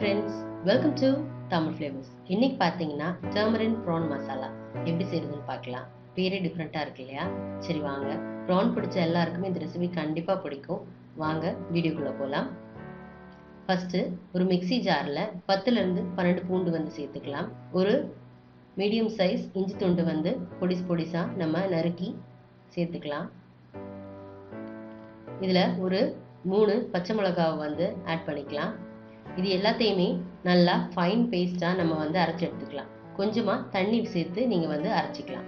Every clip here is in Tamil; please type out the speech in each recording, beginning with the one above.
Friends, welcome to Tamil flavours. இன்னைக்கு பார்த்தீங்கன்னா டர்மரின் ப்ரான் மசாலா எப்படி செய்யறதுன்னு பார்க்கலாம். பேரே டிஃப்ரெண்ட்டாக இருக்கு இல்லையா? சரி வாங்க, ப்ரான் பிடிச்ச எல்லாருக்குமே இந்த ரெசிபி கண்டிப்பாக பிடிக்கும். வாங்க வீடியோக்குள்ளே போகலாம். ஃபர்ஸ்ட் ஒரு மிக்ஸி ஜாரில் 10லேருந்து 12 பூண்டு வந்து சேர்த்துக்கலாம். ஒரு மீடியம் சைஸ் இஞ்சி துண்டு வந்து பொடிசாக நம்ம நறுக்கி சேர்த்துக்கலாம். இதில் ஒரு 3 பச்சை மிளகாவை வந்து ஆட் பண்ணிக்கலாம். இது எல்லாத்தையுமே நல்லா ஃபைன் பேஸ்ட்டாக நம்ம வந்து அரைச்சி எடுத்துக்கலாம். கொஞ்சமாக தண்ணி சேர்த்து நீங்கள் வந்து அரைச்சிக்கலாம்.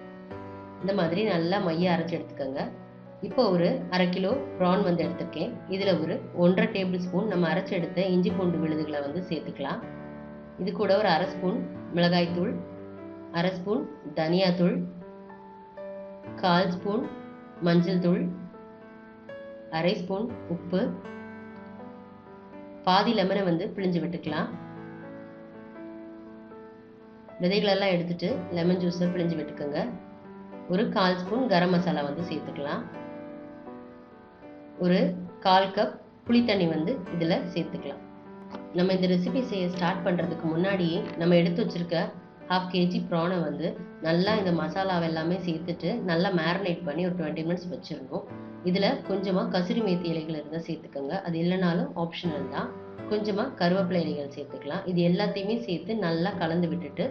இந்த மாதிரி நல்லா மைய அரைச்சி எடுத்துக்கோங்க. இப்போ ஒரு 1/2 கிலோ ப்ரான் வந்து எடுத்துருக்கேன். இதில் ஒரு 1.5 டேபிள் ஸ்பூன் நம்ம அரைச்சி எடுத்த இஞ்சி பூண்டு விழுதுகளை வந்து சேர்த்துக்கலாம். இது கூட ஒரு 1/2 ஸ்பூன் மிளகாய்த்தூள், 1/2 ஸ்பூன் தனியாத்தூள், 1/4 ஸ்பூன் மஞ்சள் தூள், 1/2 ஸ்பூன் உப்பு, பாதி லெமனை வந்து பிழிஞ்சு விட்டுக்கலாம். விதைகளெல்லாம் எடுத்துட்டு லெமன் ஜூஸை பிழிஞ்சு விட்டுக்கோங்க. ஒரு 1/4 ஸ்பூன் கரம் மசாலா வந்து சேர்த்துக்கலாம். ஒரு 1/4 கப் புளி தண்ணி வந்து இதில் சேர்த்துக்கலாம். நம்ம இந்த ரெசிபி செய்ய ஸ்டார்ட் பண்ணுறதுக்கு முன்னாடியே நம்ம எடுத்து வச்சிருக்க 1/2 kg ப்ரானை வந்து நல்லா இந்த மசாலாவை எல்லாமே சேர்த்துட்டு நல்லா மேரினேட் பண்ணி ஒரு 20 மினிட்ஸ் வச்சிடணும். இதில் கொஞ்சமாக கசூரி மேத்தி இலைகள் இருந்தால் சேர்த்துக்கோங்க. அது இல்லைனாலும் ஆப்ஷனல் தான். கொஞ்சமாக கருவேப்பிலை இலைகள் சேர்த்துக்கலாம். இது எல்லாத்தையுமே சேர்த்து நல்லா கலந்து விட்டுட்டு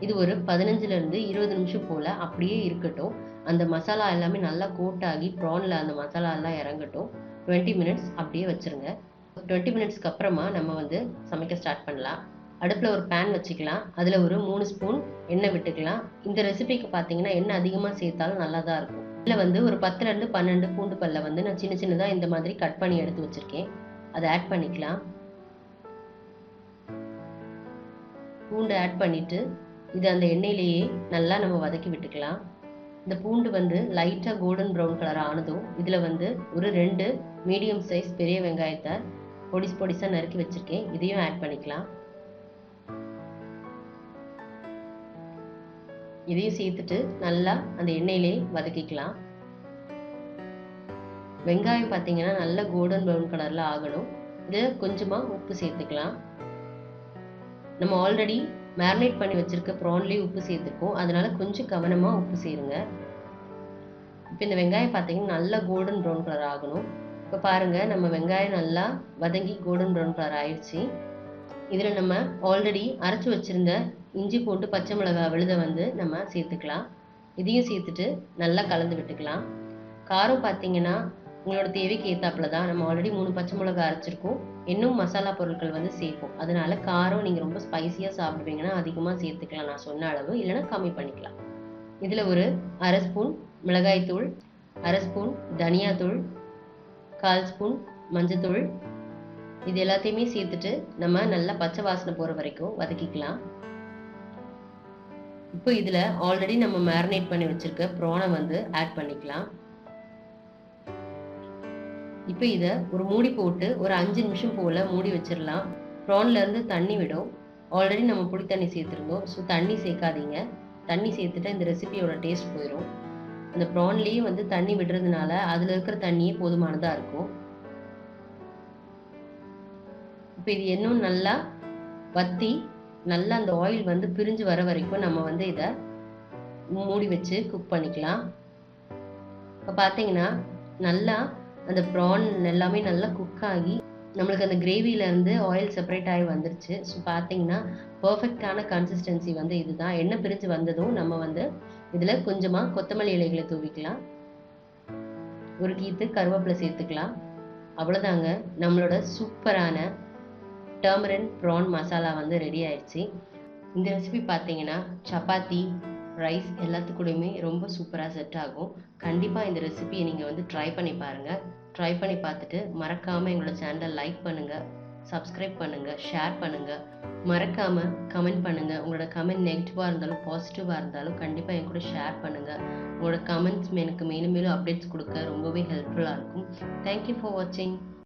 இது ஒரு 15லேருந்து 20 நிமிஷம் போல் அப்படியே இருக்கட்டும். அந்த மசாலா எல்லாமே நல்லா கோட் ஆகி ப்ரானில் அந்த மசாலா எல்லாம் இறங்கட்டும். 20 மினிட்ஸ் அப்படியே வச்சுருங்க. 20 மினிட்ஸ்க்கு அப்புறமா நம்ம வந்து சமைக்க ஸ்டார்ட் பண்ணலாம். அடுப்பில் ஒரு பேன் வச்சுக்கலாம். அதில் ஒரு 3 ஸ்பூன் எண்ணெய் விட்டுக்கலாம். இந்த ரெசிபிக்கு பார்த்தீங்கன்னா எண்ணெய் அதிகமாக சேர்த்தாலும் நல்லா தான் இருக்கும். இதில் வந்து ஒரு 10லேருந்து 12 பூண்டு பல்லை வந்து நான் சின்னதாக இந்த மாதிரி கட் பண்ணி எடுத்து வச்சுருக்கேன். அதை ஆட் பண்ணிக்கலாம். பூண்டு ஆட் பண்ணிவிட்டு இது அந்த எண்ணெயிலேயே நல்லா நம்ம வதக்கி விட்டுக்கலாம். இந்த பூண்டு வந்து லைட்டாக கோல்டன் ப்ரௌன் கலர் ஆனதும் இதில் வந்து ஒரு 2 மீடியம் சைஸ் பெரிய வெங்காயத்தை பொடிசாக நறுக்கி வச்சுருக்கேன். இதையும் ஆட் பண்ணிக்கலாம். இதையும் சேர்த்துட்டு நல்லா அந்த எண்ணெயிலே வதக்கிக்கலாம். வெங்காயம் பார்த்தீங்கன்னா நல்லா கோல்டன் ப்ரௌன் கலரில் ஆகணும். இதில் கொஞ்சமாக உப்பு சேர்த்துக்கலாம். நம்ம ஆல்ரெடி மேரினேட் பண்ணி வச்சுருக்க ப்ரான்லேயே உப்பு சேர்த்துருக்கோம். அதனால கொஞ்சம் கவனமாக உப்பு சேருங்க. இப்போ இந்த வெங்காயம் பார்த்தீங்கன்னா நல்லா கோல்டன் ப்ரௌன் கலர் ஆகணும். இப்போ பாருங்கள், நம்ம வெங்காயம் நல்லா வதங்கி கோல்டன் ப்ரௌன் கலர் ஆயிடுச்சு. இதில் நம்ம ஆல்ரெடி அரைச்சி வச்சுருந்த இஞ்சி பூண்டு பச்சை மிளகாய் விழுதை வந்து நம்ம சேர்த்துக்கலாம். இதையும் சேர்த்துட்டு நல்லா கலந்து விட்டுக்கலாம். காரம் பார்த்தீங்கன்னா உங்களோட தேவைக்கு ஏற்றாப்புல தான். நம்ம ஆல்ரெடி 3 பச்சை மிளகாய் அரைச்சிருக்கோம். இன்னும் மசாலா பொருட்கள் வந்து சேர்ப்போம். அதனால காரம் நீங்கள் ரொம்ப ஸ்பைசியாக சாப்பிடுவீங்கன்னா அதிகமாக சேர்த்துக்கலாம். நான் சொன்ன அளவு இல்லைன்னா கம்மி பண்ணிக்கலாம். இதில் ஒரு 1/2 ஸ்பூன் மிளகாய்த்தூள், 1/2 ஸ்பூன் தனியாத்தூள், 1/4 ஸ்பூன் மஞ்சத்தூள், இது எல்லாத்தையுமே சேர்த்துட்டு நம்ம நல்லா பச்சை வாசனை போகிற வரைக்கும் வதக்கிக்கலாம். இப்போ இதில் ஆல்ரெடி நம்ம மேரினேட் பண்ணி வச்சுருக்க ப்ரானை வந்து ஆட் பண்ணிக்கலாம். இப்போ இதை ஒரு மூடி போட்டு ஒரு 5 நிமிஷம் போல் மூடி வச்சிடலாம். ப்ரான்லேருந்து தண்ணி விடும். ஆல்ரெடி நம்ம புளி தண்ணி சேர்த்துருந்தோம். ஸோ தண்ணி சேர்க்காதீங்க. தண்ணி சேர்த்துட்டா இந்த ரெசிபியோட டேஸ்ட் போயிடும். அந்த ப்ரான்லேயே வந்து தண்ணி விடுறதுனால அதில் இருக்கிற தண்ணியே போதுமானதாக இருக்கும். இப்போ இது இன்னும் நல்லா வற்றி நல்லா அந்த ஆயில் வந்து பிரிஞ்சு வர வரைக்கும் நம்ம வந்து இதை மூடி வச்சு குக் பண்ணிக்கலாம். இப்போ பார்த்தீங்கன்னா நல்லா அந்த ப்ரான் எல்லாமே நல்லா குக் ஆகி நம்மளுக்கு அந்த கிரேவியிலேருந்து ஆயில் செப்பரேட் ஆகி வந்துருச்சு. ஸோ பார்த்தீங்கன்னா பர்ஃபெக்டான கன்சிஸ்டன்சி வந்து இதுதான். எண்ணெய் பிரிஞ்சு வந்ததும் நம்ம வந்து இதில் கொஞ்சமாக கொத்தமல்லி இலைகளை தூவிக்கலாம். ஒரு கீத்து கருவேப்பிலை சேர்த்துக்கலாம். அவ்வளோதாங்க, நம்மளோட சூப்பரான டர்மரின் ப்ரான் மசாலா வந்து ரெடி ஆயிடுச்சு. இந்த ரெசிபி பார்த்தீங்கன்னா சப்பாத்தி, ரைஸ் எல்லாத்துக்கூடையுமே ரொம்ப சூப்பராக செட் ஆகும். கண்டிப்பாக இந்த ரெசிபியை நீங்கள் வந்து ட்ரை பண்ணி பாருங்கள். ட்ரை பண்ணி பார்த்துட்டு மறக்காமல் எங்களோட சேனலை லைக் பண்ணுங்கள், சப்ஸ்கிரைப் பண்ணுங்கள், ஷேர் பண்ணுங்கள். மறக்காமல் கமெண்ட் பண்ணுங்கள். உங்களோட கமெண்ட் நெகட்டிவாக இருந்தாலும் பாசிட்டிவாக இருந்தாலும் கண்டிப்பாக என் கூட ஷேர் பண்ணுங்கள். உங்களோட கமெண்ட்ஸ் எனக்கு மேலும் அப்டேட்ஸ் கொடுக்க ரொம்பவே ஹெல்ப்ஃபுல்லாக இருக்கும். தேங்க்யூ ஃபார் வாட்சிங்.